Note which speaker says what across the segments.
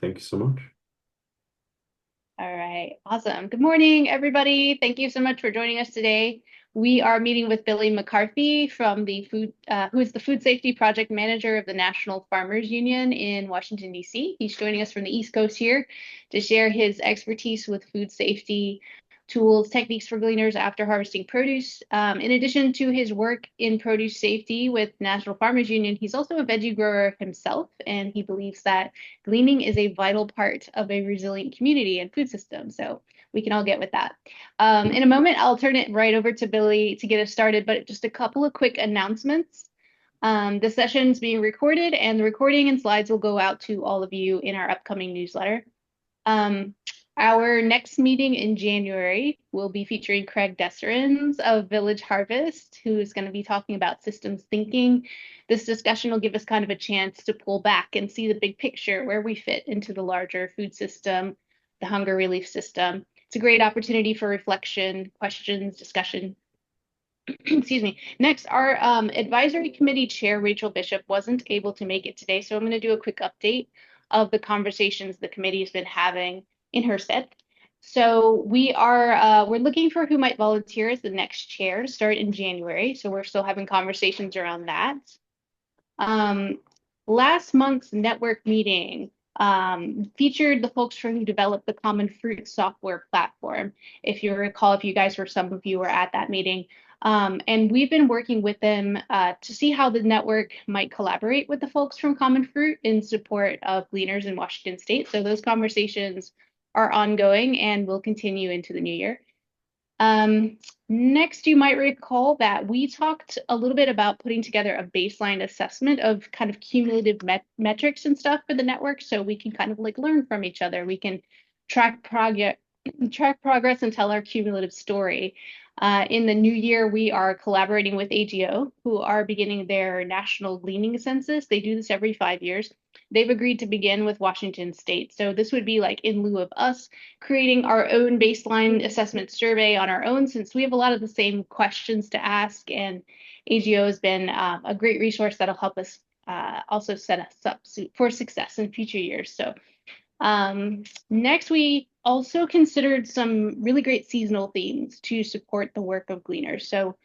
Speaker 1: Thank you so much.
Speaker 2: All right, awesome. Good morning, everybody. Thank you so much for joining us today. We are meeting with Billy McCarthy from who is the Food Safety Project Manager of the National Farmers Union in Washington, D.C. He's joining us from the East Coast here to share his expertise with food safety tools, techniques for gleaners after harvesting produce. In addition to his work in produce safety with National Farmers Union, he's also a veggie grower himself, and he believes that gleaning is a vital part of a resilient community and food system. So we can all get with that. In a moment, I'll turn it right over to Billy to get us started, but just a couple of quick announcements. The session's being recorded, and the recording and slides will go out to all of you in our upcoming newsletter. Our next meeting in January will be featuring Craig Desserens of Village Harvest, who is going to be talking about systems thinking. This discussion will give us kind of a chance to pull back and see the big picture, where we fit into the larger food system, the hunger relief system. It's a great opportunity for reflection, questions, discussion. Excuse me. Next, our advisory committee chair, Rachel Bishop, wasn't able to make it today, so I'm going to do a quick update of the conversations the committee has been having in her stead. So we're looking for who might volunteer as the next chair to start in January. So we're still having conversations around that. Last month's network meeting featured the folks who developed the Common Fruit software platform. If you recall, some of you were at that meeting. And we've been working with them to see how the network might collaborate with the folks from Common Fruit in support of gleaners in Washington State. So those conversations are ongoing and will continue into the new year. Next, you might recall that we talked a little bit about putting together a baseline assessment of kind of cumulative metrics and stuff for the network, so we can kind of like learn from each other. We can track progress and tell our cumulative story. In the new year, we are collaborating with AGO, who are beginning their national gleaning census. They do this every 5 years. They've agreed to begin with Washington State. So this would be like in lieu of us creating our own baseline assessment survey on our own, since we have a lot of the same questions to ask, and AGO has been a great resource that'll help us also set us up for success in future years. So next, we also considered some really great seasonal themes to support the work of gleaners. So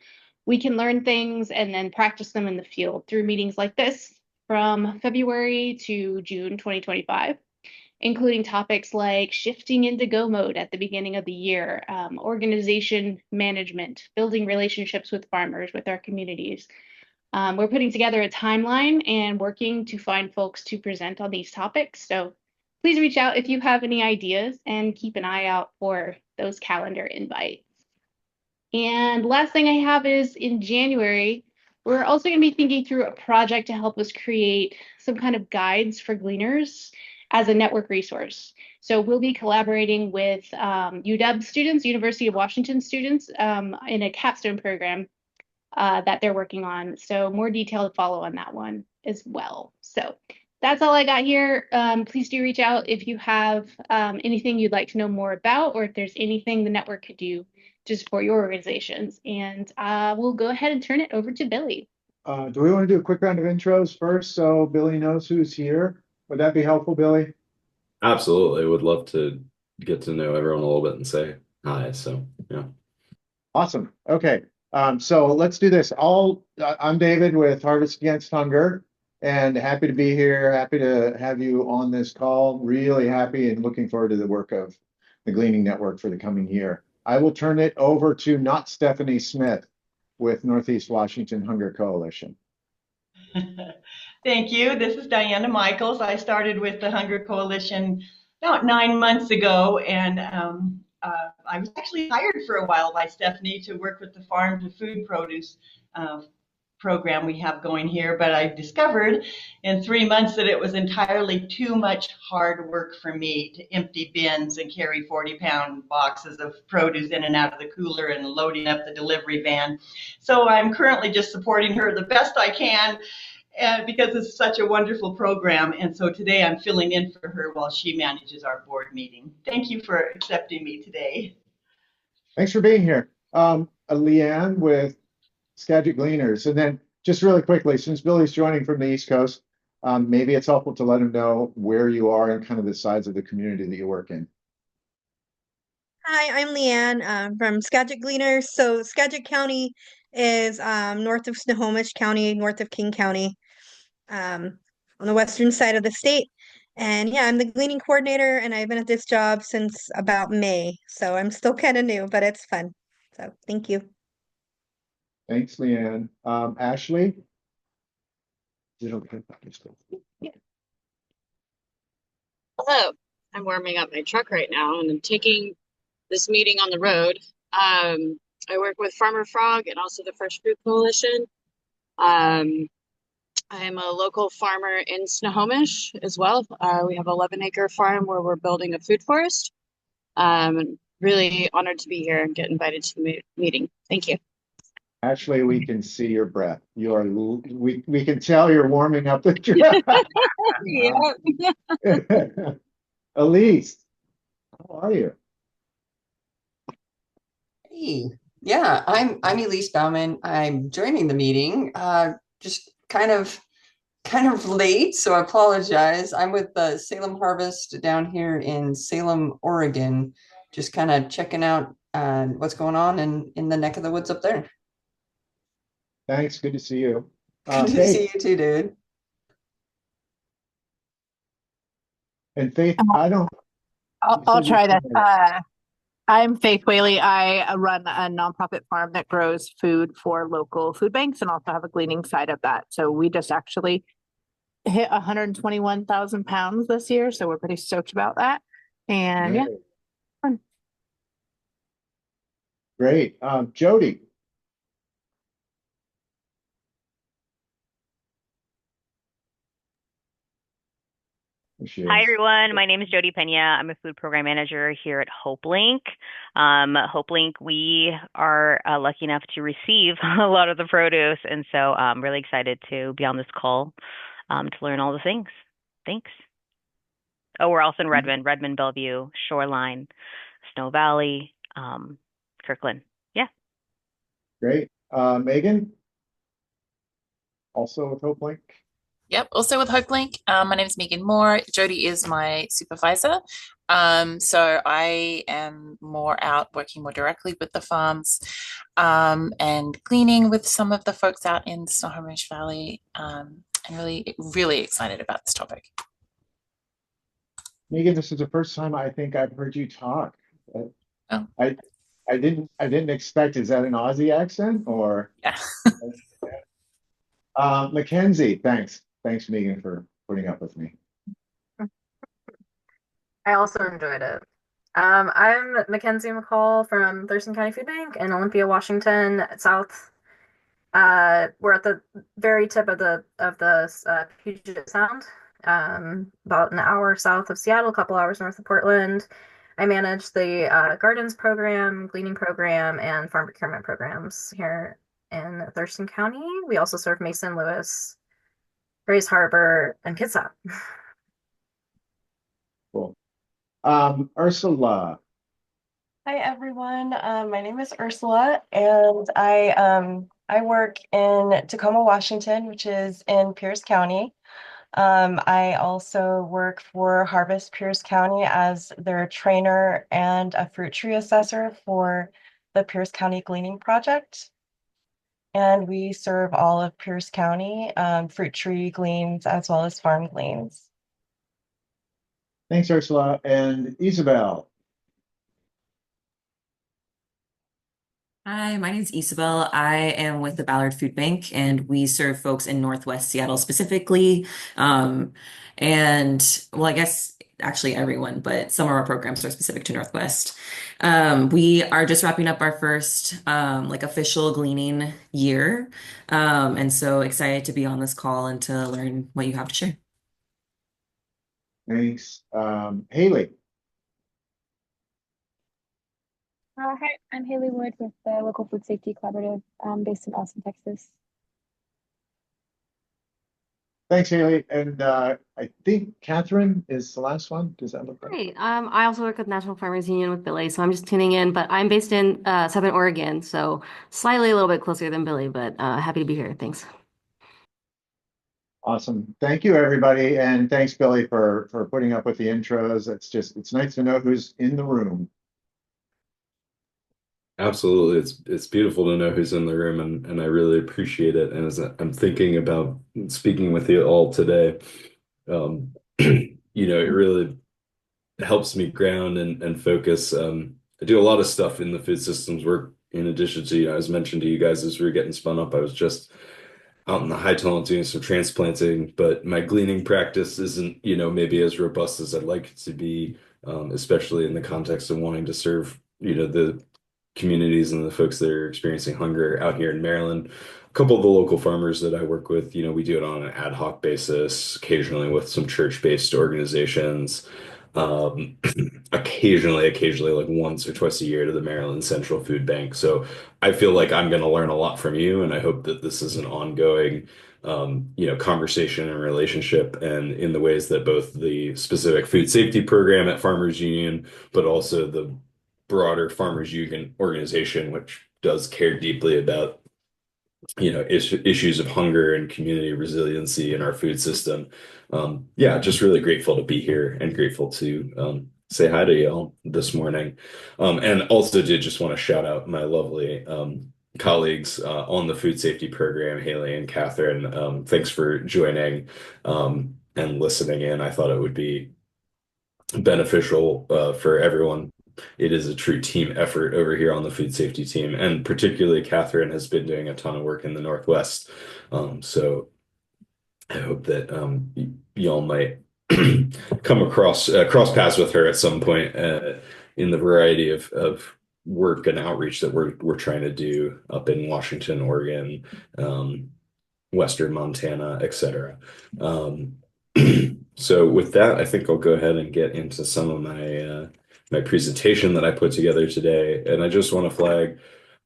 Speaker 2: we can learn things and then practice them in the field through meetings like this from February to June 2025, including topics like shifting into go mode at the beginning of the year, organization management, building relationships with farmers, with our communities. We're putting together a timeline and working to find folks to present on these topics. So please reach out if you have any ideas and keep an eye out for those calendar invites. And last thing I have is in January, we're also going to be thinking through a project to help us create some kind of guides for gleaners as a network resource. So we'll be collaborating with UW students, University of Washington students, in a capstone program that they're working on. So more detail to follow on that one as well. So that's all I got here. Please do reach out if you have anything you'd like to know more about, or if there's anything the network could do to support your organizations. And we'll go ahead and turn it over to Billy.
Speaker 3: Do we want to do a quick round of intros first so Billy knows who's here? Would that be helpful, Billy?
Speaker 1: Absolutely. Would love to get to know everyone a little bit and say hi. So, yeah.
Speaker 3: Awesome. Okay. So let's do this. I'm David with Harvest Against Hunger, and happy to be here. Happy to have you on this call. Really happy and looking forward to the work of the Gleaning Network for the coming year. I will turn it over to not Stephanie Smith with Northeast Washington Hunger Coalition.
Speaker 4: Thank you. This is Diana Michaels. I started with the Hunger Coalition about 9 months ago, and I was actually hired for a while by Stephanie to work with the farm to food produce program we have going here, but I discovered in 3 months that it was entirely too much hard work for me to empty bins and carry 40-pound boxes of produce in and out of the cooler and loading up the delivery van. So I'm currently just supporting her the best I can, because it's such a wonderful program. And so today I'm filling in for her while she manages our board meeting. Thank you for accepting me today.
Speaker 3: Thanks for being here. Leanne with Skagit Gleaners. And then just really quickly, since Billy's joining from the East Coast, maybe it's helpful to let them know where you are and kind of the size of the community that you work in.
Speaker 5: Hi, I'm Leanne from Skagit Gleaners. So Skagit County is north of Snohomish County, north of King County, um, on the western side of the state. And yeah, I'm the gleaning coordinator, and I've been at this job since about May. So I'm still kind of new, but it's fun. So thank you.
Speaker 3: Thanks, Leanne. Ashley? Is it okay?
Speaker 6: Hello, I'm warming up my truck right now and I'm taking this meeting on the road. I work with Farmer Frog and also the Fresh Fruit Coalition. I'm a local farmer in Snohomish as well. We have an 11-acre farm where we're building a food forest. And really honored to be here and get invited to the meeting. Thank you.
Speaker 3: Ashley, we can see your breath. You are, we can tell you're warming up the truck.
Speaker 6: Yeah.
Speaker 3: Elise, how are you?
Speaker 7: Hey, yeah, I'm Elise Bauman. I'm joining the meeting, just kind of late, so I apologize. I'm with the Salem Harvest down here in Salem, Oregon, just kind of checking out what's going on in the neck of the woods up there.
Speaker 3: Thanks, good to see you.
Speaker 7: Good to
Speaker 3: Faith,
Speaker 7: see you too, dude.
Speaker 3: and Faith, I don't.
Speaker 8: I'll
Speaker 3: you
Speaker 8: try
Speaker 3: said
Speaker 8: this. I'm Faith Whaley. I run a nonprofit farm that grows food for local food banks and also have a gleaning side of that. So we just actually hit 121,000 pounds this year. So we're pretty stoked about that. And yeah,
Speaker 3: Great.
Speaker 8: fun.
Speaker 3: Great. Jody. There she
Speaker 9: Hi,
Speaker 3: is.
Speaker 9: everyone. My name is Jody Pena. I'm a food program manager here at HopeLink. HopeLink, we are lucky enough to receive a lot of the produce, and so I'm really excited to be on this call to learn all the things. Thanks. Oh, we're also in Redmond, Bellevue, Shoreline, Snow Valley, Kirkland. Yeah.
Speaker 3: Great. Megan, also with HopeLink.
Speaker 10: Yep, also with HopeLink. My name is Megan Moore. Jody is my supervisor. So I am more out working more directly with the farms and gleaning with some of the folks out in the Snohomish Valley. And really, really excited about this topic.
Speaker 3: Megan, this is the first time I think I've heard you talk.
Speaker 10: Oh.
Speaker 3: I didn't expect. Is that an Aussie accent or?
Speaker 10: Yeah.
Speaker 3: Mackenzie, thanks. Thanks, Megan, for putting up with me.
Speaker 11: I also enjoyed it. I'm Mackenzie McCall from Thurston County Food Bank in Olympia, Washington, South. We're at the very tip of the Puget Sound, about an hour south of Seattle, a couple hours north of Portland. I manage the gardens program, gleaning program, and farm procurement programs here in Thurston County. We also serve Mason, Lewis, Grays Harbor, and Kitsap.
Speaker 3: Cool. Ursula.
Speaker 12: Hi everyone. My name is Ursula, and I work in Tacoma, Washington, which is in Pierce County. I also work for Harvest Pierce County as their trainer and a fruit tree assessor for the Pierce County Gleaning Project. And we serve all of Pierce County, fruit tree gleans as well as farm gleans.
Speaker 3: Thanks, Ursula. And Isabel.
Speaker 13: Hi, my name is Isabel. I am with the Ballard Food Bank, and we serve folks in Northwest Seattle specifically. And well, I guess actually everyone, but some of our programs are specific to Northwest. We are just wrapping up our first like official gleaning year. And so excited to be on this call and to learn what you have to share.
Speaker 3: Thanks. Haley.
Speaker 14: Hi, I'm Haley Wood with the Local Food Safety Collaborative based in Austin, Texas.
Speaker 3: Thanks, Haley. And I think Catherine is the last one. Does that look right?
Speaker 15: Great. I also work with National Farmers Union with Billy, so I'm just tuning in, but I'm based in Southern Oregon, so slightly a little bit closer than Billy, but happy to be here. Thanks.
Speaker 3: Awesome. Thank you, everybody. And thanks, Billy, for putting up with the intros. It's nice to know who's in the room.
Speaker 1: Absolutely. It's beautiful to know who's in the room, and I really appreciate it. And as I'm thinking about speaking with you all today, it really helps me ground and focus. I do a lot of stuff in the food systems work in addition to, as mentioned to you guys as we were getting spun up. I was just out in the high tunnel doing some transplanting, but my gleaning practice isn't, maybe as robust as I'd like it to be, especially in the context of wanting to serve, the communities and the folks that are experiencing hunger out here in Maryland. A couple of the local farmers that I work with, we do it on an ad hoc basis, occasionally with some church-based organizations. Um, occasionally, like once or twice a year to the Maryland Central Food Bank. So I feel like I'm going to learn a lot from you, and I hope that this is an ongoing, conversation and relationship, and in the ways that both the specific food safety program at Farmers Union, but also the broader Farmers Union organization, which does care deeply about issues of hunger and community resiliency in our food system. Yeah, just really grateful to be here and grateful to say hi to y'all this morning. And also did just want to shout out my lovely colleagues on the food safety program, Haley and Catherine. Thanks for joining and listening in. I thought it would be beneficial for everyone. It is a true team effort over here on the food safety team, and particularly Catherine has been doing a ton of work in the Northwest. So I hope that y'all might come across cross paths with her at some point in the variety of work and outreach that we're trying to do up in Washington, Oregon, Western Montana, etc. So with that, I think I'll go ahead and get into some of my presentation that I put together today. And I just want to flag,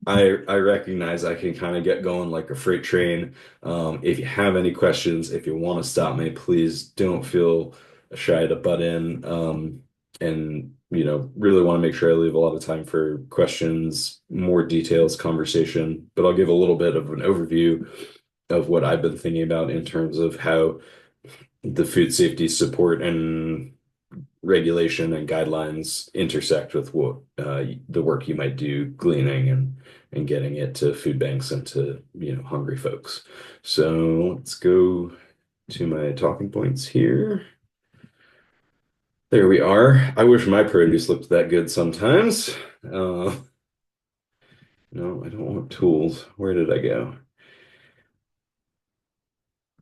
Speaker 1: I recognize I can kind of get going like a freight train. If you have any questions, if you want to stop me, please don't feel shy to butt in. And really want to make sure I leave a lot of time for questions, more details, conversation. But I'll give a little bit of an overview of what I've been thinking about in terms of how the food safety support and regulation and guidelines intersect with what the work you might do gleaning and getting it to food banks and to hungry folks. So let's go to my talking points here. There we are. I wish my produce looked that good sometimes. No, I don't want tools. Where did I go?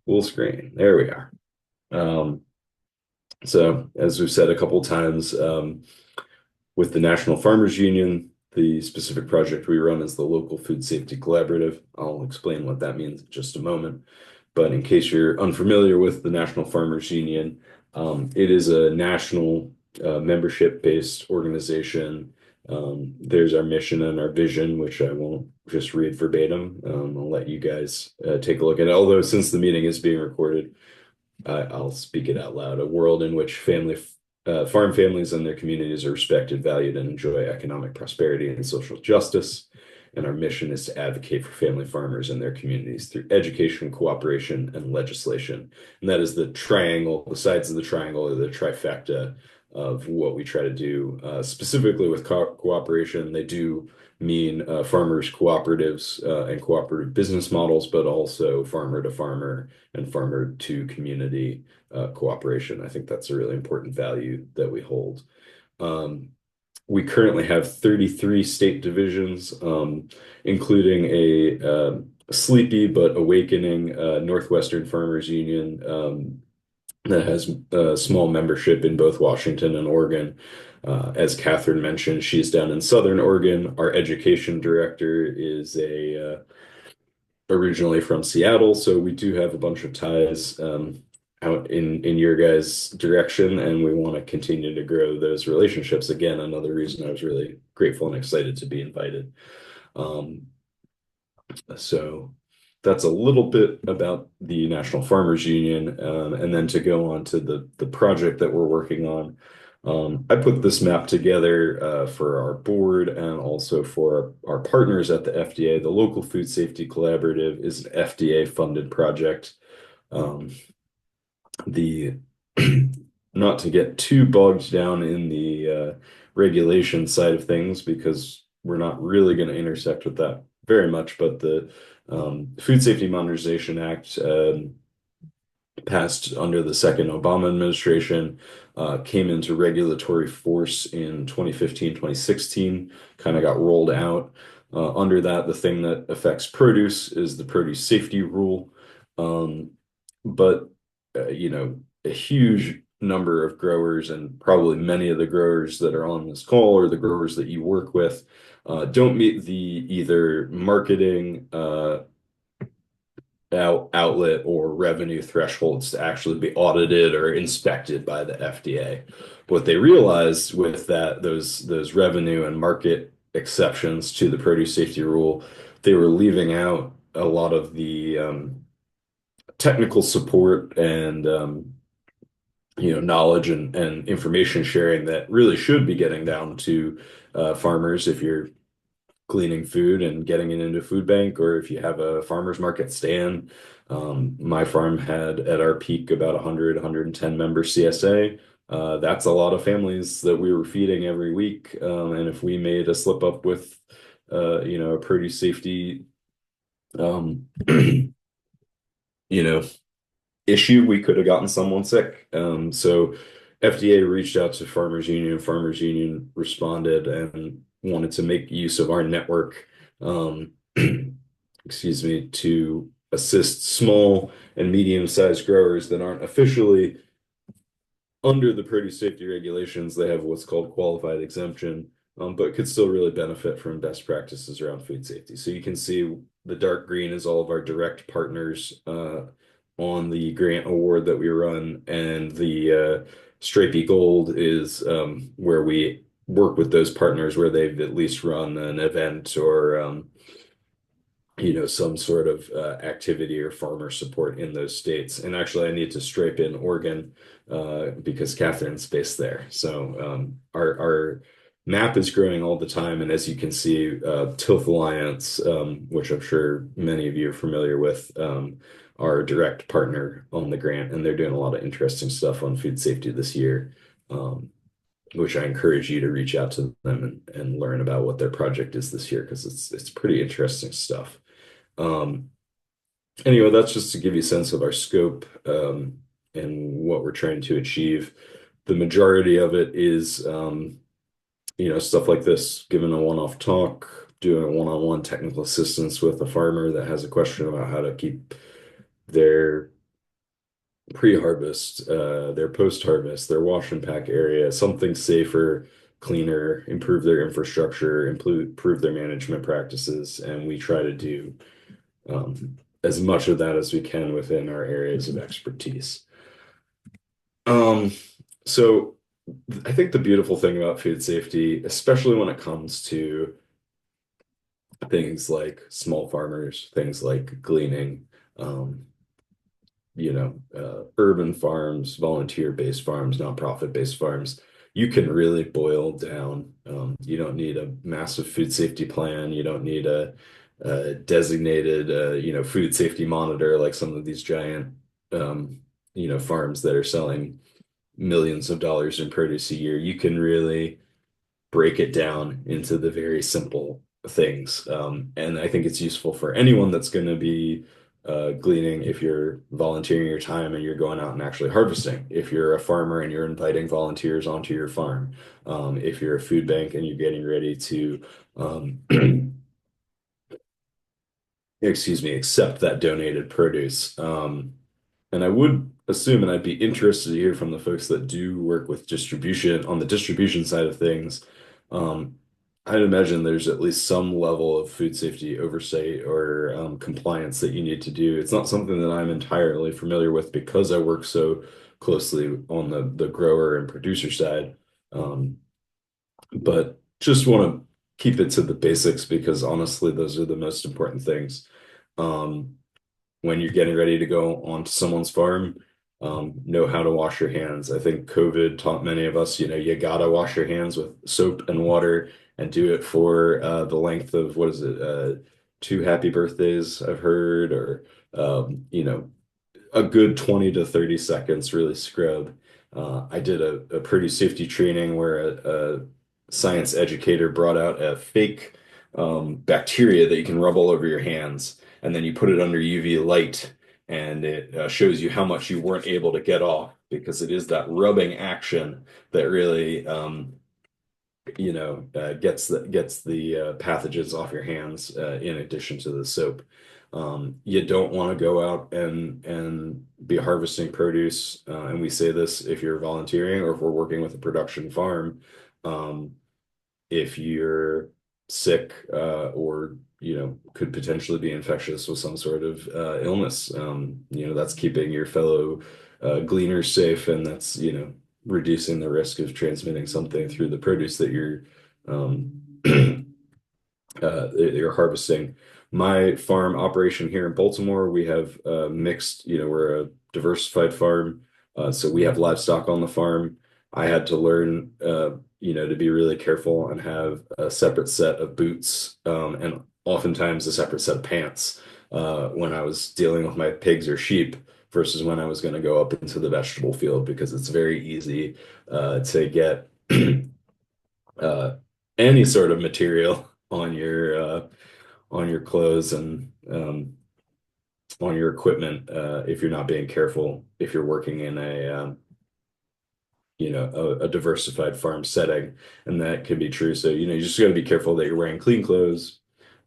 Speaker 1: Full screen. There we are. So as we've said a couple times, with the National Farmers Union, the specific project we run is the Local Food Safety Collaborative. I'll explain what that means in just a moment. But in case you're unfamiliar with the National Farmers Union, it is a national membership-based organization. There's our mission and our vision, which I won't just read verbatim. I'll let you guys take a look at it. Although since the meeting is being recorded, I'll speak it out loud. A world in which farm families and their communities are respected, valued, and enjoy economic prosperity and social justice. And our mission is to advocate for family farmers and their communities through education, cooperation, and legislation. And that is the triangle, the sides of the triangle, or the trifecta of what we try to do. Specifically with cooperation, they do mean farmers cooperatives and cooperative business models, but also farmer to farmer and farmer to community cooperation. I think that's a really important value that we hold. We currently have 33 state divisions, including a sleepy but awakening Northwestern Farmers Union that has a small membership in both Washington and Oregon. As Catherine mentioned, she's down in Southern Oregon. Our education director is originally from Seattle, so we do have a bunch of ties out in your guys' direction, and we want to continue to grow those relationships. Again, another reason I was really grateful and excited to be invited. So that's a little bit about the National Farmers Union, and then to go on to the project that we're working on. I put this map together for our board and also for our partners at the FDA. The Local Food Safety Collaborative is an FDA-funded project Um, the not to get too bogged down in the regulation side of things because we're not really going to intersect with that very much, but the Food Safety Modernization Act passed under the second Obama administration, came into regulatory force in 2015, 2016, kind of got rolled out. Under that, the thing that affects produce is the produce safety rule. But a huge number of growers, and probably many of the growers that are on this call or the growers that you work with, don't meet the either marketing outlet or revenue thresholds to actually be audited or inspected by the FDA. What they realized with those revenue and market exceptions to the produce safety rule, they were leaving out a lot of the technical support and knowledge and information sharing that really should be getting down to farmers if you're gleaning food and getting it into a food bank, or if you have a farmer's market stand. My farm had at our peak about 100, 110 member CSA. That's a lot of families that we were feeding every week. And if we made a slip up with, a produce safety, you know, issue, we could have gotten someone sick. So FDA reached out to Farmers Union. Farmers Union responded and wanted to make use of our network, um, excuse me, to assist small and medium-sized growers that aren't officially under the produce safety regulations. They have what's called qualified exemption, but could still really benefit from best practices around food safety. So you can see the dark green is all of our direct partners on the grant award that we run, and the stripey gold is where we work with those partners where they've at least run an event or some sort of activity or farmer support in those states. And actually, I need to stripe in Oregon because Catherine's based there. So our map is growing all the time. And as you can see, Tilth Alliance, which I'm sure many of you are familiar with, our direct partner on the grant, and they're doing a lot of interesting stuff on food safety this year. Which I encourage you to reach out to them and learn about what their project is this year, because it's pretty interesting stuff. Anyway, that's just to give you a sense of our scope and what we're trying to achieve. The majority of it is, stuff like this, giving a one-off talk, doing a one-on-one technical assistance with a farmer that has a question about how to keep their pre-harvest, their post-harvest, their wash and pack area, something safer, cleaner, improve their infrastructure, improve their management practices, and we try to do as much of that as we can within our areas of expertise. So I think the beautiful thing about food safety, especially when it comes to things like small farmers, things like gleaning, urban farms, volunteer-based farms, nonprofit-based farms, you can really boil down. You don't need a massive food safety plan. You don't need a designated, food safety monitor like some of these giant, farms that are selling millions of dollars in produce a year. You can really break it down into the very simple things. And I think it's useful for anyone that's going to be gleaning, if you're volunteering your time and you're going out and actually harvesting, if you're a farmer and you're inviting volunteers onto your farm, if you're a food bank and you're getting ready to accept that donated produce. And I would assume, and I'd be interested to hear from the folks that do work with distribution on the distribution side of things. I'd imagine there's at least some level of food safety oversight or compliance that you need to do. It's not something that I'm entirely familiar with because I work so closely on the grower and producer side. But just want to keep it to the basics because honestly, those are the most important things. When you're getting ready to go onto someone's farm, know how to wash your hands. I think COVID taught many of us, you gotta wash your hands with soap and water and do it for the length of, two happy birthdays I've heard, or a good 20 to 30 seconds, really scrub. I did a produce safety training where a science educator brought out a fake bacteria that you can rub all over your hands, and then you put it under UV light, and it shows you how much you weren't able to get off because it is that rubbing action that really gets the pathogens off your hands in addition to the soap. You don't want to go out and be harvesting produce, and we say this if you're volunteering or if we're working with a production farm. If you're sick or could potentially be infectious with some sort of illness, that's keeping your fellow gleaners safe, and that's reducing the risk of transmitting something through the produce that um, you're harvesting. My farm operation here in Baltimore, we have mixed, we're a diversified farm. So we have livestock on the farm. I had to learn, to be really careful and have a separate set of boots, and oftentimes a separate set of pants, when I was dealing with my pigs or sheep versus when I was going to go up into the vegetable field, because it's very easy, to get uh, any sort of material on your clothes and on your equipment if you're not being careful. If you're working in a diversified farm setting, and that can be true. So you just got to be careful that you're wearing clean clothes.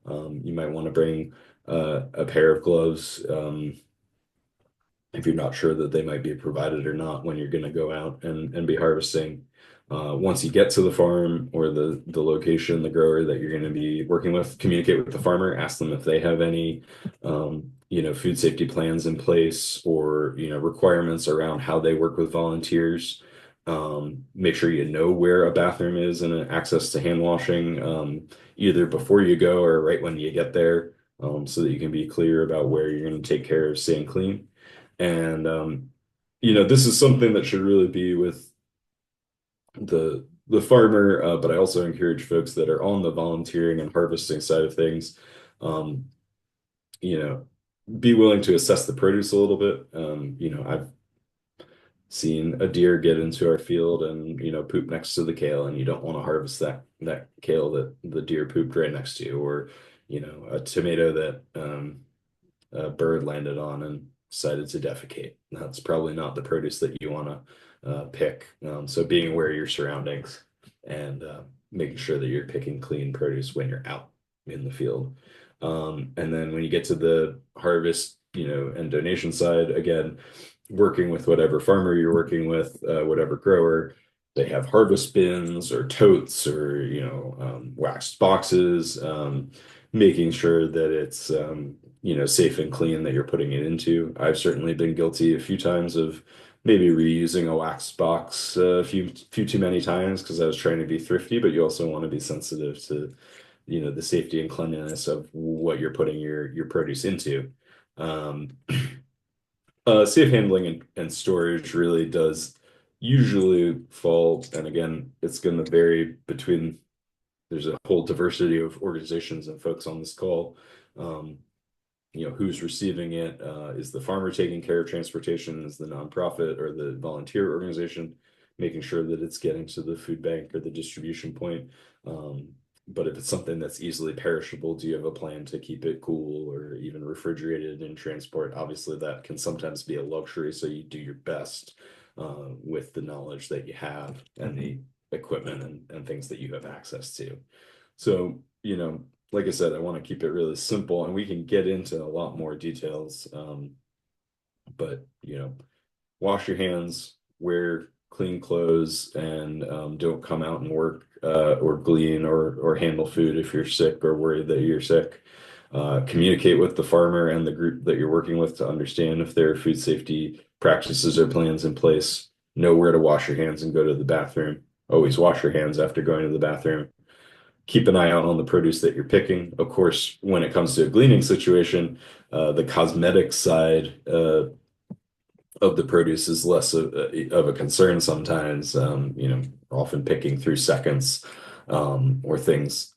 Speaker 1: You might want to bring a pair of gloves. If you're not sure that they might be provided or not when you're going to go out and be harvesting. Once you get to the farm or the location, the grower that you're going to be working with, communicate with the farmer, ask them if they have any, food safety plans in place or, requirements around how they work with volunteers. Make sure you know where a bathroom is and access to hand washing, either before you go or right when you get there, so that you can be clear about where you're going to take care of staying clean. And this is something that should really be with the farmer, but I also encourage folks that are on the volunteering and harvesting side of things, um, you know, be willing to assess the produce a little bit. I've seen a deer get into our field and poop next to the kale, and you don't want to harvest that kale that the deer pooped right next to you, or a tomato that a bird landed on and decided to defecate. That's probably not the produce that you want to pick. So being aware of your surroundings and making sure that you're picking clean produce when you're out in the field. And then when you get to the harvest, and donation side, again, working with whatever farmer you're working with, whatever grower, they have harvest bins or totes or, waxed boxes, making sure that it's, safe and clean that you're putting it into. I've certainly been guilty a few times of maybe reusing a wax box a few too many times because I was trying to be thrifty, but you also want to be sensitive to, the safety and cleanliness of what you're putting your produce into. Um, Safe handling and storage really does usually fall, and again, it's going to vary between, there's a whole diversity of organizations and folks on this call. Who's receiving it? Is the farmer taking care of transportation? Is the nonprofit or the volunteer organization making sure that it's getting to the food bank or the distribution point? But if it's something that's easily perishable, do you have a plan to keep it cool or even refrigerated in transport? Obviously, that can sometimes be a luxury, so you do your best with the knowledge that you have and the equipment and things that you have access to. So, like I said, I want to keep it really simple, and we can get into a lot more details. But wash your hands, wear clean clothes, and don't come out and work or glean or handle food if you're sick or worried that you're sick. Communicate with the farmer and the group that you're working with to understand if there are food safety practices or plans in place. Know where to wash your hands and go to the bathroom. Always wash your hands after going to the bathroom. Keep an eye out on the produce that you're picking. Of course, when it comes to a gleaning situation, the cosmetic side of the produce is less of a concern sometimes. Often picking through seconds, or things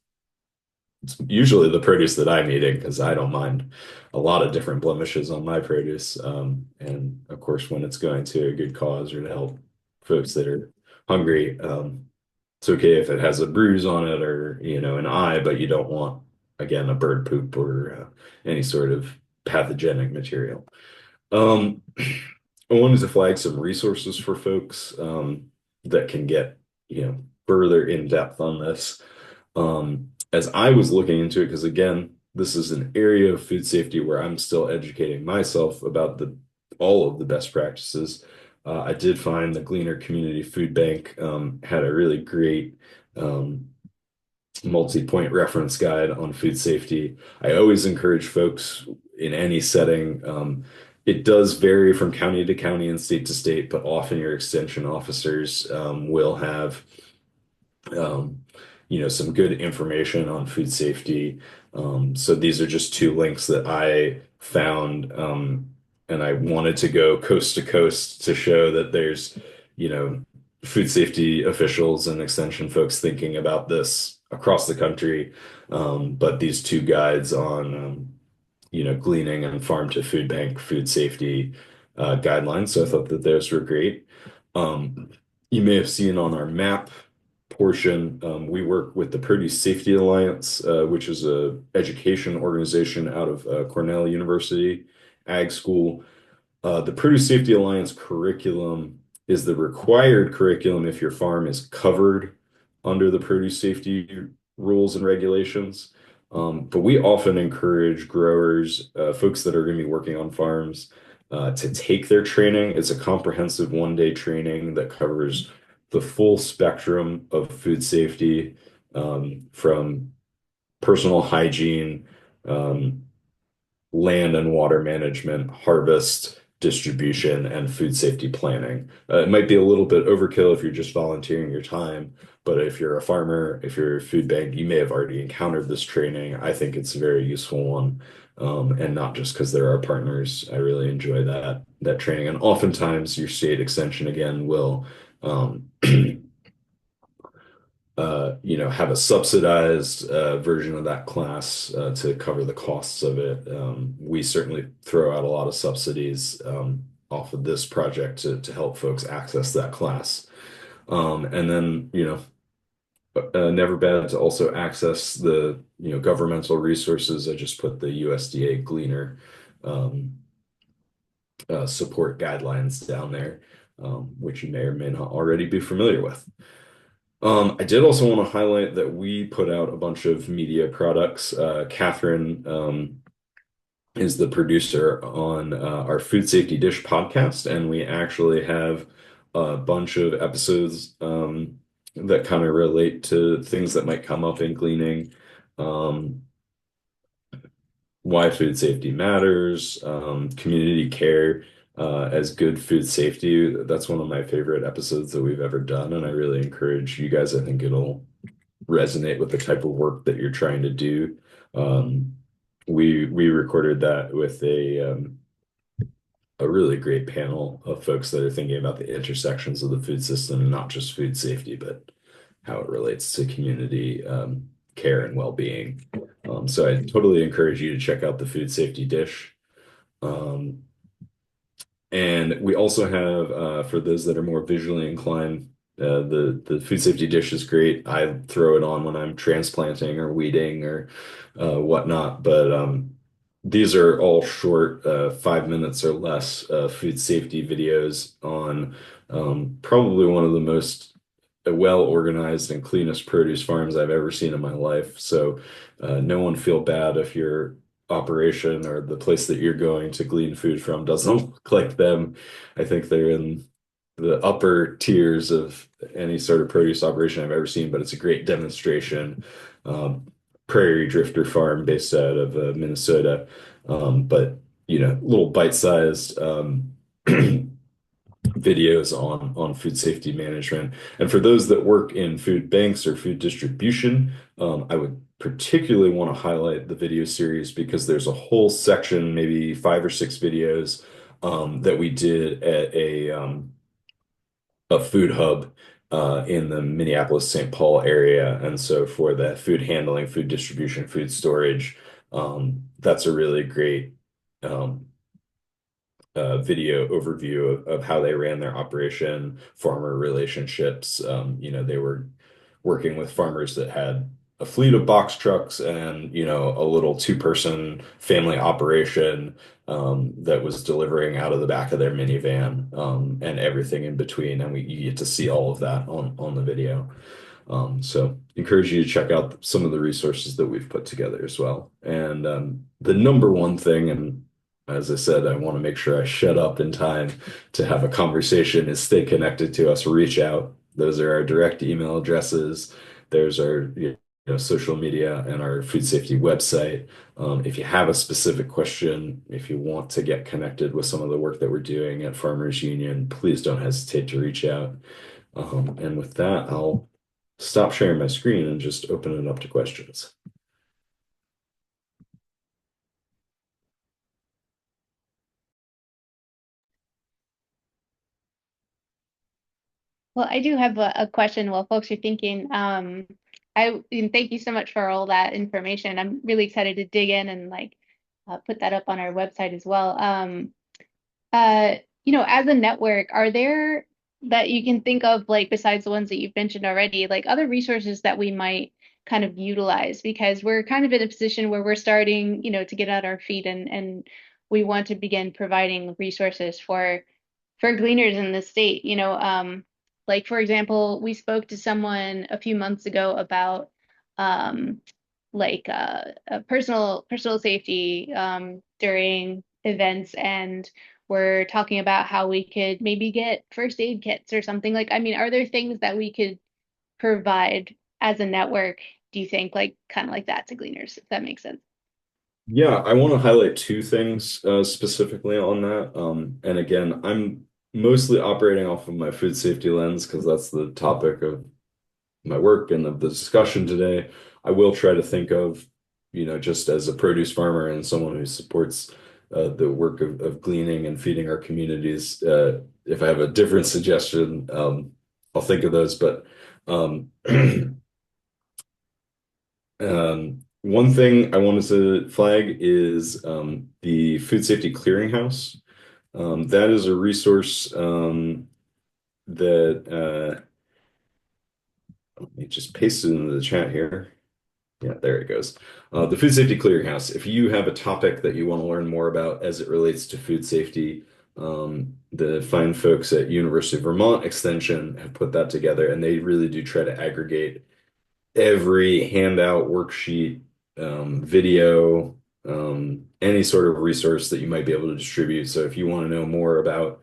Speaker 1: it's usually the produce that I'm eating because I don't mind a lot of different blemishes on my produce. And of course, when it's going to a good cause or to help folks that are hungry, it's okay if it has a bruise on it or, an eye, but you don't want, again, a bird poop or any sort of pathogenic material. I wanted to flag some resources for folks that can get, further in depth on this. As I was looking into it, because again, this is an area of food safety where I'm still educating myself about all of the best practices. I did find the Gleaner Community Food Bank had a really great multi-point reference guide on food safety. I always encourage folks in any setting. It does vary from county to county and state to state, but often your extension officers will have some good information on food safety. So these are just two links that I found, and I wanted to go coast to coast to show that there's, food safety officials and extension folks thinking about this across the country. But these two guides on, gleaning and farm to food bank food safety guidelines. So I thought that those were great. You may have seen on our map portion, we work with the Produce Safety Alliance, which is a education organization out of Cornell University Ag School. The Produce Safety Alliance curriculum is the required curriculum if your farm is covered under the produce safety rules and regulations. But we often encourage growers, folks that are going to be working on farms, to take their training. It's a comprehensive one-day training that covers the full spectrum of food safety, from personal hygiene, land and water management, harvest, distribution, and food safety planning. It might be a little bit overkill if you're just volunteering your time, but if you're a farmer, if you're a food bank, you may have already encountered this training. I think it's a very useful one. And not just because they're our partners. I really enjoy that training. And oftentimes your state extension again will have a subsidized version of that class to cover the costs of it. We certainly throw out a lot of subsidies off of this project to help folks access that class. And then, never bad to also access the, governmental resources. I just put the USDA Gleaner support guidelines down there, which you may or may not already be familiar with. I did also want to highlight that we put out a bunch of media products. Catherine is the producer on our Food Safety Dish podcast, and we actually have a bunch of episodes that kind of relate to things that might come up in gleaning, why food safety matters, community care as good food safety. That's one of my favorite episodes that we've ever done, and I really encourage you guys. I think it'll resonate with the type of work that you're trying to do. We recorded that with a really great panel of folks that are thinking about the intersections of the food system, and not just food safety, but how it relates to community care and well-being. So I totally encourage you to check out the Food Safety Dish. And we also have, for those that are more visually inclined, the Food Safety Dish is great. I throw it on when I'm transplanting or weeding or whatnot. But these are all short, 5 minutes or less food safety videos on probably one of the most well-organized and cleanest produce farms I've ever seen in my life. So no one feel bad if your operation or the place that you're going to glean food from doesn't look like them. I think they're in the upper tiers of any sort of produce operation I've ever seen, but it's a great demonstration. Prairie Drifter Farm based out of Minnesota, but little bite-sized videos on food safety management. And for those that work in food banks or food distribution, I would particularly want to highlight the video series because there's a whole section, maybe 5 or 6 videos that we did at a food hub in the Minneapolis-St. Paul area. And so for the food handling, food distribution, food storage, that's a really great um, video overview of how they ran their operation, farmer relationships. They were working with farmers that had a fleet of box trucks and, a little two-person family operation that was delivering out of the back of their minivan and everything in between. And you get to see all of that on the video. So encourage you to check out some of the resources that we've put together as well. And the number one thing, and as I said, I want to make sure I shut up in time to have a conversation, is stay connected to us, reach out. Those are our direct email addresses. There's our social media and our food safety website. If you have a specific question, if you want to get connected with some of the work that we're doing at Farmers Union, please don't hesitate to reach out. And with that, I'll stop sharing my screen and just open it up to questions.
Speaker 2: Well, I do have a question while folks are thinking. And thank you so much for all that information. I'm really excited to dig in and put that up on our website as well. As a network, are there that you can think of, besides the ones that you've mentioned already, other resources that we might kind of utilize? Because we're kind of in a position where we're starting, to get out our feet and we want to begin providing resources for gleaners in the state. For example, we spoke to someone a few months ago about personal safety during events, and we're talking about how we could maybe get first aid kits or something. Are there things that we could provide as a network, do you think, kind of like that to gleaners, if that makes sense?
Speaker 1: Yeah, I want to highlight two things specifically on that. And again, I'm mostly operating off of my food safety lens because that's the topic of my work and of the discussion today. I will try to think of, just as a produce farmer and someone who supports the work of gleaning and feeding our communities. If I have a different suggestion, I'll think of those. But one thing I wanted to flag is the Food Safety Clearinghouse. That is a resource that let me just paste it into the chat here. Yeah, there it goes. The Food Safety Clearinghouse. If you have a topic that you want to learn more about as it relates to food safety, the fine folks at University of Vermont Extension have put that together, and they really do try to aggregate every handout, worksheet, video, any sort of resource that you might be able to distribute. So if you want to know more about,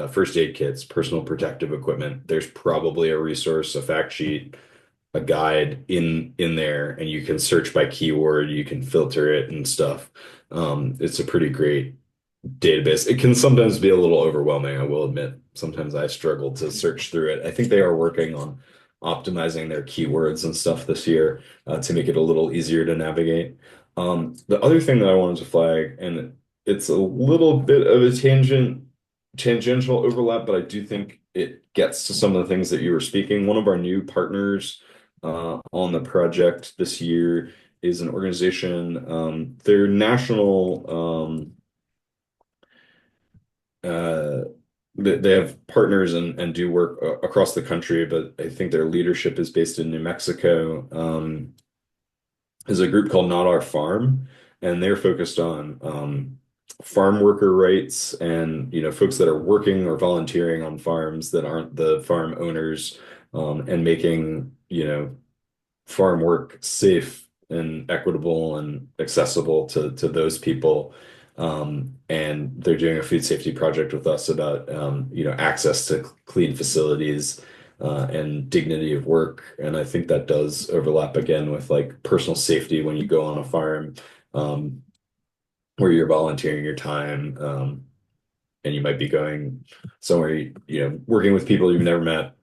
Speaker 1: first aid kits, personal protective equipment, there's probably a resource, a fact sheet, a guide in there, and you can search by keyword, you can filter it and stuff. It's a pretty great database. It can sometimes be a little overwhelming, I will admit. Sometimes I struggle to search through it. I think they are working on optimizing their keywords and stuff this year to make it a little easier to navigate. The other thing that I wanted to flag, and it's a little bit of a tangential overlap, but I do think it gets to some of the things that you were speaking. One of our new partners on the project this year is an organization. Their national they have partners and do work across the country, but I think their leadership is based in New Mexico. Is a group called Not Our Farm, and they're focused on farm worker rights and folks that are working or volunteering on farms that aren't the farm owners, and making farm work safe and equitable and accessible to those people. And they're doing a food safety project with us about access to clean facilities and dignity of work. And I think that does overlap again with personal safety when you go on a farm where you're volunteering your time, and you might be going somewhere, working with people you've never met,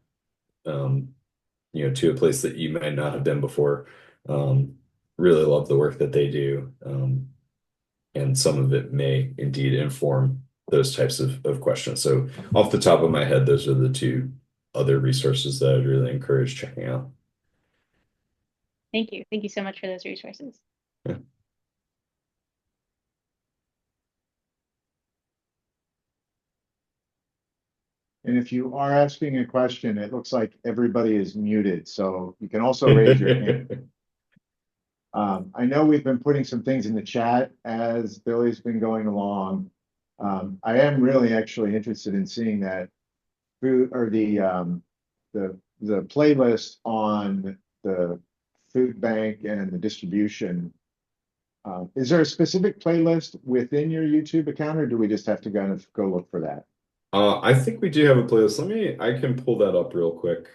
Speaker 1: to a place that you might not have been before. Really love the work that they do. And some of it may indeed inform those types of questions. So off the top of my head, those are the two other resources that I'd really encourage checking out.
Speaker 2: Thank you. Thank you so much for those resources.
Speaker 1: Yeah.
Speaker 3: And if you are asking a question, it looks like everybody is muted, so you can also raise your hand. I know we've been putting some things in the chat as Billy's been going along. I am really actually interested in seeing that food or the playlist on the food bank and the distribution. Is there a specific playlist within your YouTube account, or do we just have to kind of go look for that?
Speaker 1: I think we do have a playlist. I can pull that up real quick.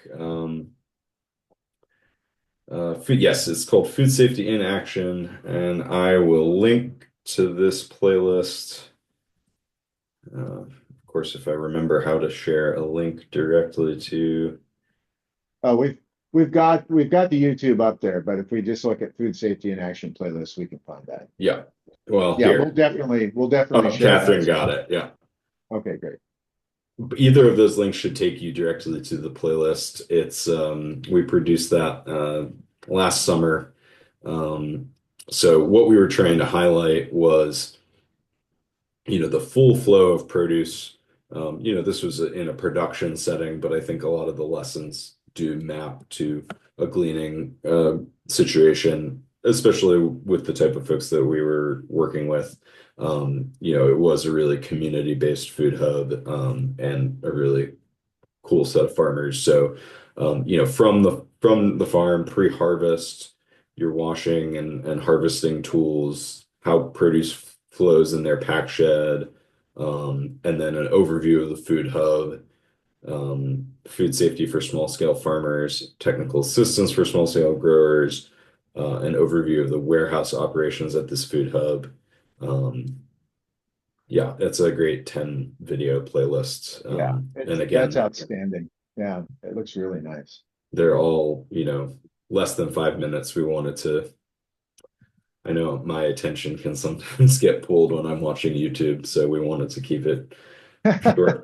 Speaker 1: Yes, it's called Food Safety in Action, and I will link to this playlist. Of course, if I remember how to share a link directly to.
Speaker 3: We've got the YouTube up there, but if we just look at Food Safety in Action playlist, we can find that.
Speaker 1: Yeah. Well,
Speaker 3: yeah,
Speaker 1: here.
Speaker 3: we'll definitely share
Speaker 1: Catherine
Speaker 3: that.
Speaker 1: got it. Yeah.
Speaker 3: Okay, great.
Speaker 1: Either of those links should take you directly to the playlist. It's we produced that last summer. So what we were trying to highlight was, the full flow of produce. This was in a production setting, but I think a lot of the lessons do map to a gleaning situation, especially with the type of folks that we were working with. It was a really community-based food hub, and a really cool set of farmers. So, from the farm pre-harvest, your washing and harvesting tools, how produce flows in their pack shed, and then an overview of the food hub, food safety for small scale farmers, technical assistance for small scale growers, an overview of the warehouse operations at this food hub. Yeah, it's a great 10 video playlist. And again,
Speaker 3: that's outstanding. Yeah, it looks really nice.
Speaker 1: They're all, less than 5 minutes. I know my attention can sometimes get pulled when I'm watching YouTube, so we wanted to keep it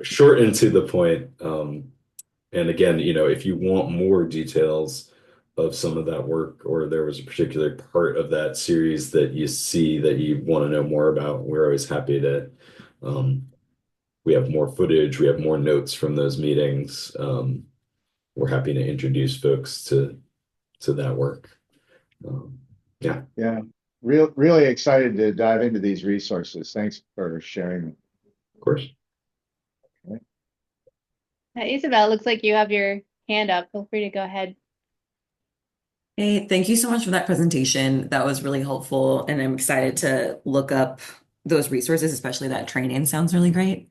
Speaker 1: short and to the point. And again, if you want more details of some of that work, or there was a particular part of that series that you see that you want to know more about, we're always happy to. We have more footage, we have more notes from those meetings. We're happy to introduce folks to that work. Yeah.
Speaker 3: Yeah. Really excited to dive into these resources. Thanks for sharing them.
Speaker 1: Of course.
Speaker 2: Isabel, looks like you have your hand up. Feel free to go ahead.
Speaker 13: Hey, thank you so much for that presentation. That was really helpful, and I'm excited to look up those resources, especially that training sounds really great.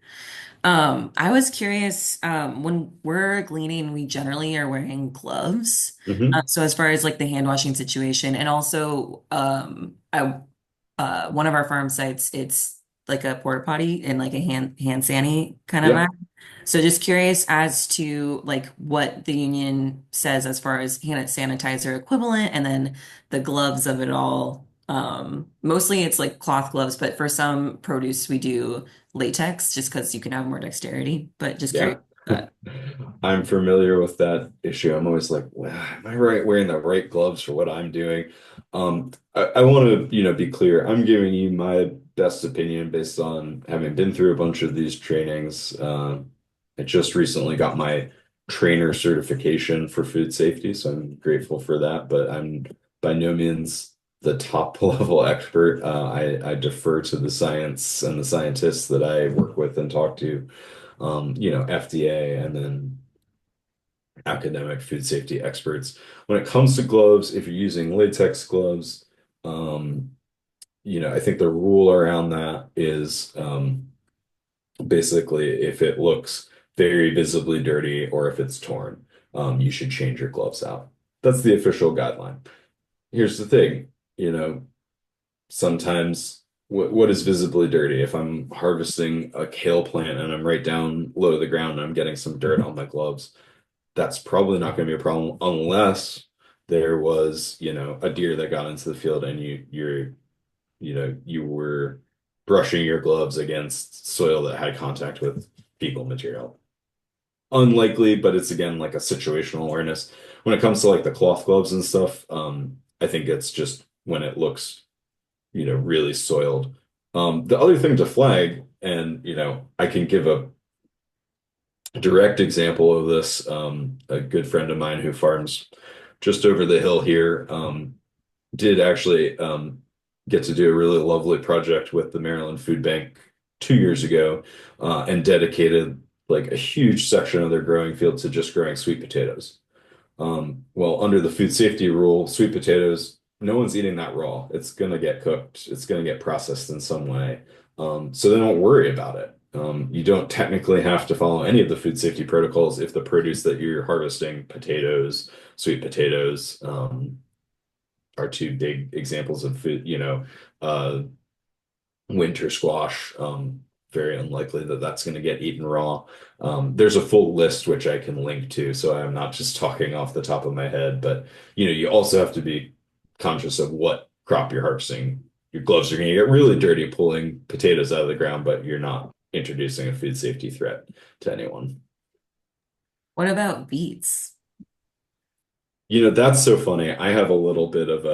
Speaker 13: I was curious, when we're gleaning, we generally are wearing gloves. So as far as like the hand washing situation, and also one of our farm sites, it's like a porta potty and like a hand sanny kind of
Speaker 1: Yeah.
Speaker 13: act. So just curious as to like what the union says as far as hand sanitizer equivalent, and then the gloves of it all. Mostly it's like cloth gloves, but for some produce we do latex just because you can have more dexterity. But just curious.
Speaker 1: I'm familiar with that issue. I'm always like, well, am I wearing the right gloves for what I'm doing? I want to, be clear. I'm giving you my best opinion based on having been through a bunch of these trainings. I just recently got my trainer certification for food safety, so I'm grateful for that, but I'm by no means the top level expert. I defer to the science and the scientists that I work with and talk to. FDA and then academic food safety experts. When it comes to gloves, if you're using latex gloves, I think the rule around that is basically if it looks very visibly dirty or if it's torn, you should change your gloves out. That's the official guideline. Here's the thing, sometimes what is visibly dirty? If I'm harvesting a kale plant and I'm right down low to the ground and I'm getting some dirt on my gloves, that's probably not going to be a problem unless there was, a deer that got into the field and you were brushing your gloves against soil that had contact with fecal material. unlikely, but it's again like a situational awareness. When it comes to like the cloth gloves and stuff, I think it's just when it looks, really soiled. The other thing to flag, and I can give a direct example of this. A good friend of mine who farms just over the hill here, did actually get to do a really lovely project with the Maryland Food Bank 2 years ago, and dedicated like a huge section of their growing field to just growing sweet potatoes. Well, under the food safety rule, sweet potatoes, no one's eating that raw. It's gonna get cooked. It's gonna get processed in some way. So they don't worry about it. You don't technically have to follow any of the food safety protocols if the produce that you're harvesting, potatoes, sweet potatoes, are two big examples of food, uh, winter squash. Very unlikely that that's going to get eaten raw. There's a full list which I can link to, so I'm not just talking off the top of my head, but you also have to be conscious of what crop you're harvesting. Your gloves are going to get really dirty pulling potatoes out of the ground, but you're not introducing a food safety threat to anyone.
Speaker 13: What about beets?
Speaker 1: That's so funny. I have a little bit of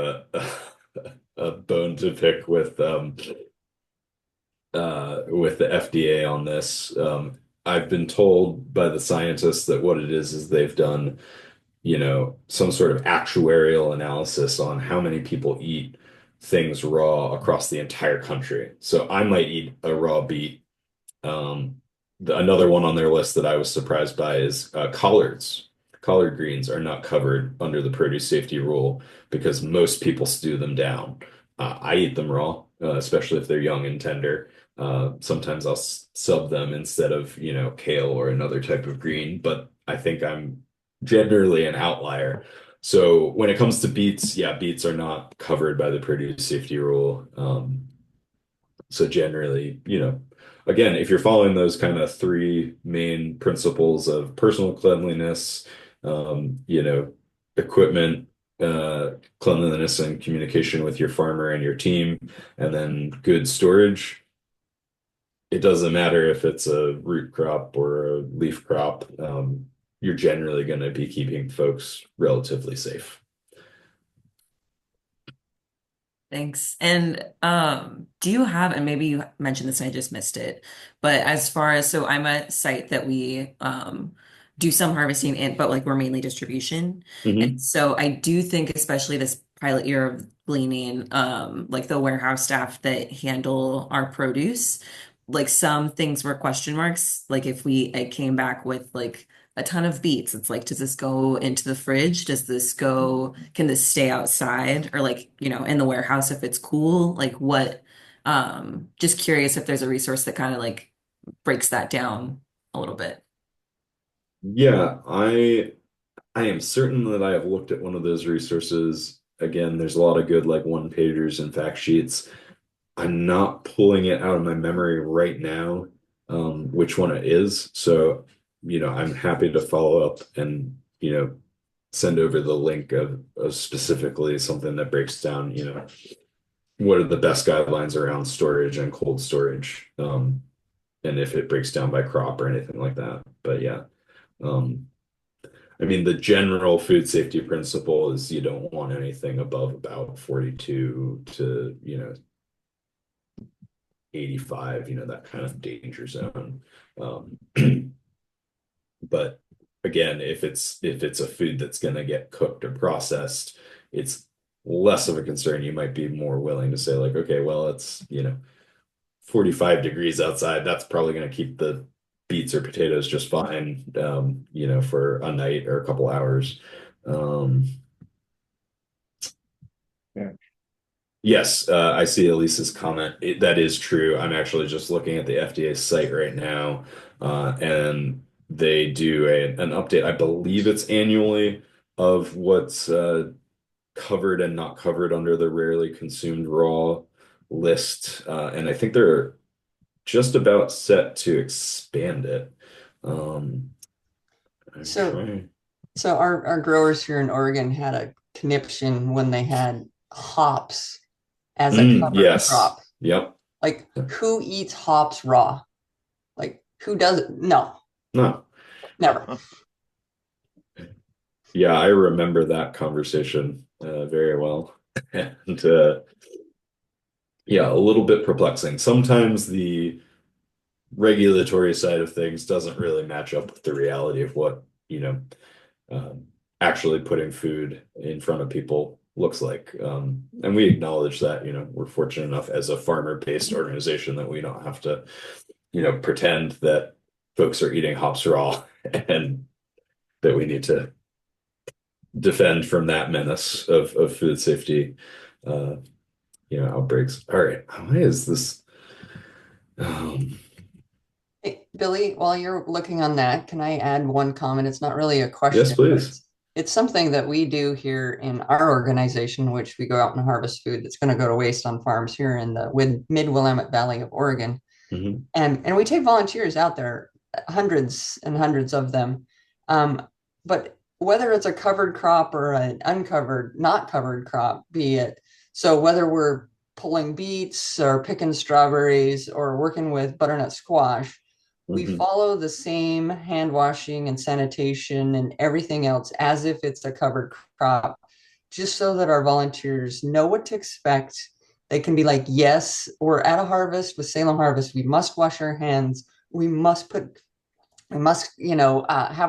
Speaker 1: a bone to pick with the FDA on this. I've been told by the scientists that what it is they've done, some sort of actuarial analysis on how many people eat things raw across the entire country. So I might eat a raw beet. Another one on their list that I was surprised by is collards. Collard greens are not covered under the produce safety rule because most people stew them down. I eat them raw, especially if they're young and tender. Sometimes I'll sub them instead of, kale or another type of green, but I think I'm generally an outlier. So when it comes to beets, yeah, beets are not covered by the produce safety rule. So generally, again, if you're following those kind of three main principles of personal cleanliness, equipment, cleanliness and communication with your farmer and your team, and then good storage, it doesn't matter if it's a root crop or a leaf crop. You're generally going to be keeping folks relatively safe.
Speaker 13: Thanks. And do you have, and maybe you mentioned this and I just missed it, but as far as, so I'm a site that we do some harvesting in, but like we're mainly distribution. And so I do think, especially this pilot year of Gleaning, like the warehouse staff that handle our produce, like some things were question marks. Like if it came back with like a ton of beets. It's like, does this go into the fridge? Can this stay outside or like, in the warehouse if it's cool? Like what, just curious if there's a resource that kind of like breaks that down a little bit.
Speaker 1: Yeah, I am certain that I have looked at one of those resources. Again, there's a lot of good like one pagers and fact sheets. I'm not pulling it out of my memory right now, which one it is. So, I'm happy to follow up and, send over the link of specifically something that breaks down, what are the best guidelines around storage and cold storage, and if it breaks down by crop or anything like that. But yeah, I mean, the general food safety principle is you don't want anything above about 42 to, 85, that kind of danger zone. But again, if it's a food that's going to get cooked or processed, it's less of a concern. You might be more willing to say like, okay, well, it's 45 degrees outside. That's probably going to keep the beets or potatoes just fine, for a night or a couple hours.
Speaker 3: Yeah.
Speaker 1: Yes, I see Elisa's comment. That is true. I'm actually just looking at the FDA site right now, and they do an update. I believe it's annually of what's covered and not covered under the rarely consumed raw list, and I think they're just about set to expand it. I'm
Speaker 7: So,
Speaker 1: trying.
Speaker 7: so our growers here in Oregon had a conniption when they had hops as a cover
Speaker 1: Yes.
Speaker 7: crop.
Speaker 1: Yep.
Speaker 7: Like, who eats hops raw? Like, who does it? No.
Speaker 1: No.
Speaker 7: Never.
Speaker 1: Yeah, I remember that conversation very well. And yeah, a little bit perplexing. Sometimes the regulatory side of things doesn't really match up with the reality of what, um, actually putting food in front of people looks like. And we acknowledge that, we're fortunate enough as a farmer-based organization that we don't have to, pretend that folks are eating hops raw and that we need to defend from that menace of food safety, uh, outbreaks. All right, why is this? Um,
Speaker 7: Hey, Billy, while you're looking on that, can I add one comment? It's not really a
Speaker 1: yes,
Speaker 7: question, but
Speaker 1: please.
Speaker 7: it's something that we do here in our organization, which we go out and harvest food that's going to go to waste on farms here in the mid-Willamette Valley of Oregon.
Speaker 1: Mm-hmm.
Speaker 7: And we take volunteers out there, hundreds and hundreds of them. But whether it's a covered crop or an uncovered, not covered crop, be it, so whether we're pulling beets or picking strawberries or working with butternut squash, we
Speaker 1: Mm-hmm.
Speaker 7: follow the same hand washing and sanitation and everything else as if it's a covered crop, just so that our volunteers know what to expect. They can be like, yes, we're at a harvest with Salem Harvest. We must wash our hands. We must, have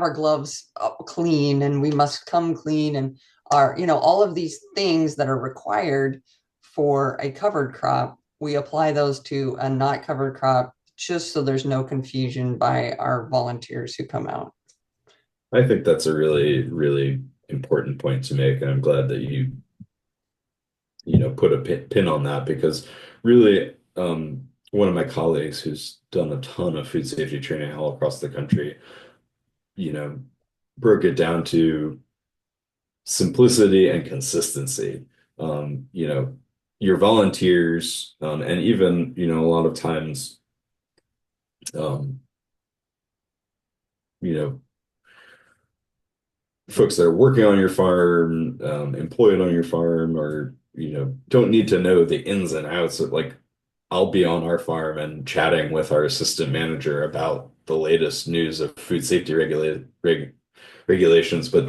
Speaker 7: our gloves clean, and we must come clean, and all of these things that are required for a covered crop. We apply those to a not covered crop, just so there's no confusion by our volunteers who come out.
Speaker 1: I think that's a really, really important point to make, and I'm glad that you put a pin on that, because really, one of my colleagues who's done a ton of food safety training all across the country, broke it down to simplicity and consistency. Your volunteers, and even, a lot of times, um, you know, folks that are working on your farm, employed on your farm, or, don't need to know the ins and outs of, like, I'll be on our farm and chatting with our assistant manager about the latest news of food safety regulations, but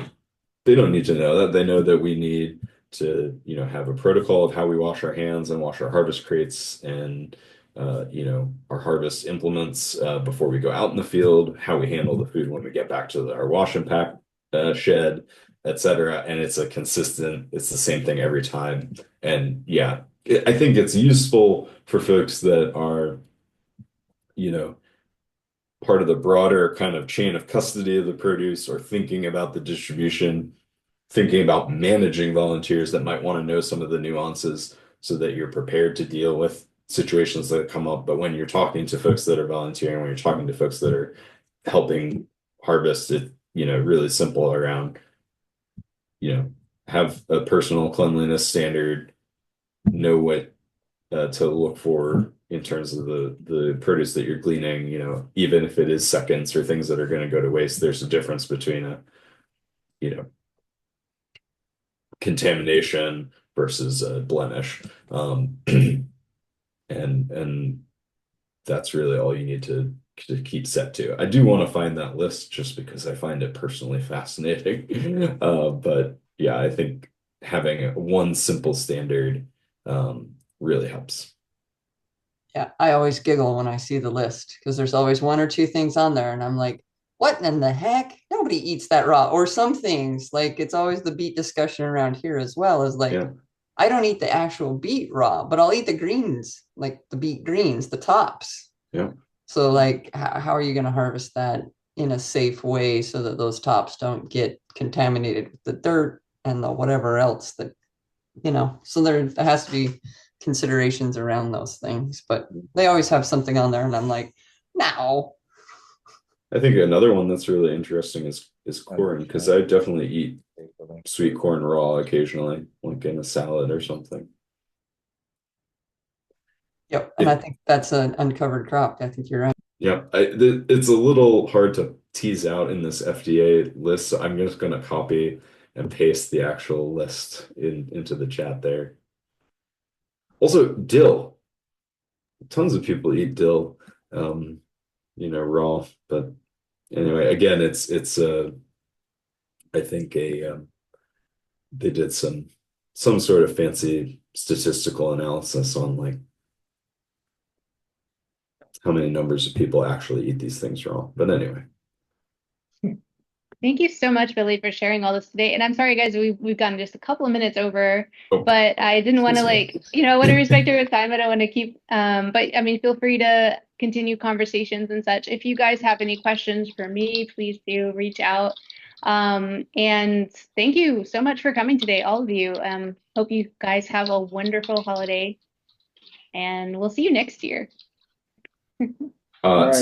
Speaker 1: they don't need to know that. They know that we need to, have a protocol of how we wash our hands and wash our harvest crates and, our harvest implements before we go out in the field, how we handle the food when we get back to our wash and pack shed, etc. And it's it's the same thing every time. And yeah, I think it's useful for folks that are, part of the broader kind of chain of custody of the produce, or thinking about the distribution, thinking about managing volunteers that might want to know some of the nuances so that you're prepared to deal with situations that come up. But when you're talking to folks that are volunteering, when you're talking to folks that are helping harvest it, really simple around, have a personal cleanliness standard, know what to look for in terms of the produce that you're gleaning, even if it is seconds or things that are going to go to waste. There's a difference between a, contamination versus a blemish. And that's really all you need to keep set to. I do want to find that list just because I find it personally fascinating. But yeah, I think having one simple standard really helps.
Speaker 7: Yeah, I always giggle when I see the list because there's always one or two things on there, and I'm like, what in the heck? Nobody eats that raw. Or some things, like it's always the beet discussion around here as well, is like,
Speaker 1: Yeah.
Speaker 7: I don't eat the actual beet raw, but I'll eat the greens, like the beet greens, the tops.
Speaker 1: Yeah.
Speaker 7: So like, how are you going to harvest that in a safe way so that those tops don't get contaminated with the dirt and the whatever else that, so there has to be considerations around those things, but they always have something on there and I'm like, no.
Speaker 1: I think another one that's really interesting is corn, because I definitely eat sweet corn raw occasionally, like in a salad or something.
Speaker 7: Yep, and I think that's an uncovered crop. I think you're right.
Speaker 1: Yeah, it's a little hard to tease out in this FDA list, so I'm just going to copy and paste the actual list into the chat there. Also, dill. Tons of people eat dill, raw, but Anyway, again, it's I think they did some sort of fancy statistical analysis on like how many numbers of people actually eat these things raw. But anyway.
Speaker 2: Thank you so much, Billy, for sharing all this today. And I'm sorry, guys, we've gone just a couple of minutes over,
Speaker 1: Oh,
Speaker 2: but I didn't want to want to respect your time. I don't want to keep, but I mean, feel free to continue conversations and such. If you guys have any questions for me, please do reach out. And thank you so much for coming today, all of you. Hope you guys have a wonderful holiday, and we'll see you next year.
Speaker 3: right.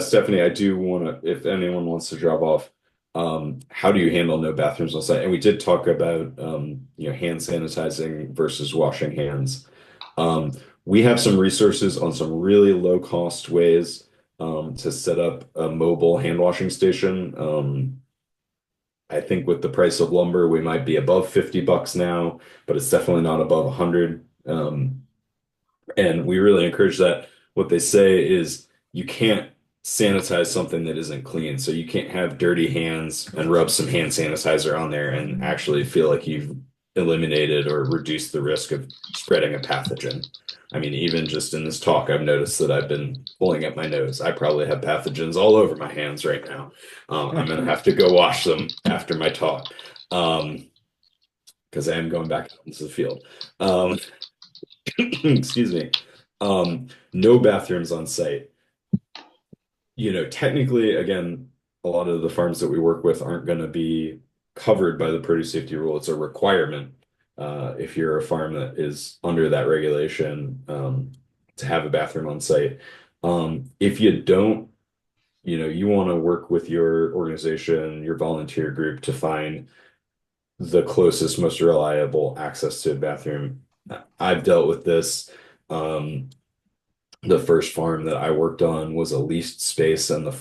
Speaker 1: Stephanie, I do want to, if anyone wants to drop off, how do you handle no bathrooms on site? And we did talk about hand sanitizing versus washing hands. We have some resources on some really low cost ways to set up a mobile hand washing station. I think with the price of lumber, we might be above $50 now, but it's definitely not above 100. And we really encourage that. What they say is you can't sanitize something that isn't clean. So you can't have dirty hands and rub some hand sanitizer on there and actually feel like you've eliminated or reduced the risk of spreading a pathogen. I mean, even just in this talk, I've noticed that I've been pulling at my nose. I probably have pathogens all over my hands right now. I'm going to have to go wash them after my talk because I am going back out into the field. Excuse me. No bathrooms on site. Technically, again, a lot of the farms that we work with aren't going to be covered by the produce safety rule. It's a requirement if you're a farm that is under that regulation to have a bathroom on site. If you don't, you want to work with your organization, your volunteer group to find the closest, most reliable access to a bathroom. I've dealt with this. The first farm that I worked on was a leased space, and the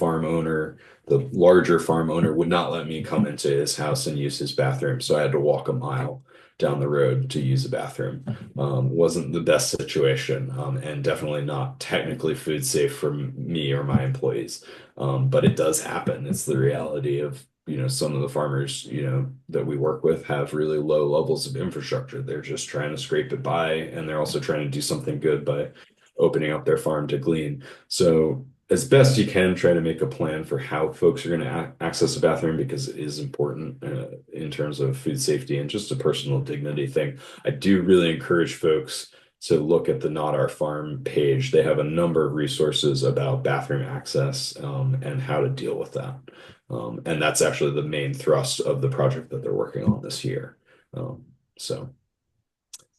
Speaker 1: larger farm owner, would not let me come into his house and use his bathroom. So I had to walk a mile down the road to use a bathroom. Wasn't the best situation, and definitely not technically food safe for me or my employees. But it does happen. It's the reality of, some of the farmers, that we work with have really low levels of infrastructure. They're just trying to scrape it by, and they're also trying to do something good by opening up their farm to glean. So as best you can, try to make a plan for how folks are going to access a bathroom, because it is important in terms of food safety and just a personal dignity thing. I do really encourage folks to look at the Not Our Farm page. They have a number of resources about bathroom access and how to deal with that. And that's actually the main thrust of the project that they're working on this year. So,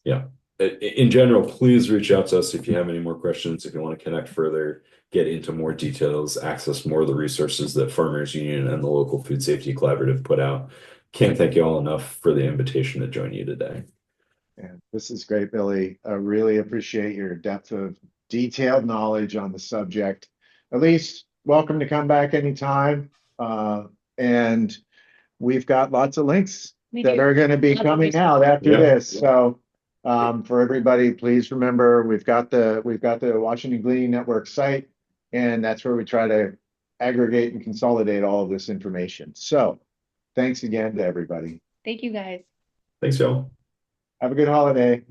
Speaker 1: yeah. In general, please reach out to us if you have any more questions, if you want to connect further, get into more details, access more of the resources that Farmers Union and the local Food Safety Collaborative put out. Can't thank you all enough for the invitation to join you today.
Speaker 3: Yeah, this is great, Billy. I really appreciate your depth of detailed knowledge on the subject. Elise, welcome to come back anytime. And we've got lots of links that are going to be coming out after this. So for everybody, please remember we've got the Washington Gleaning Network site, and that's where we try to aggregate and consolidate all of this information. So thanks again to everybody.
Speaker 2: Thank you, guys.
Speaker 1: Thanks, y'all.
Speaker 3: Have a good holiday.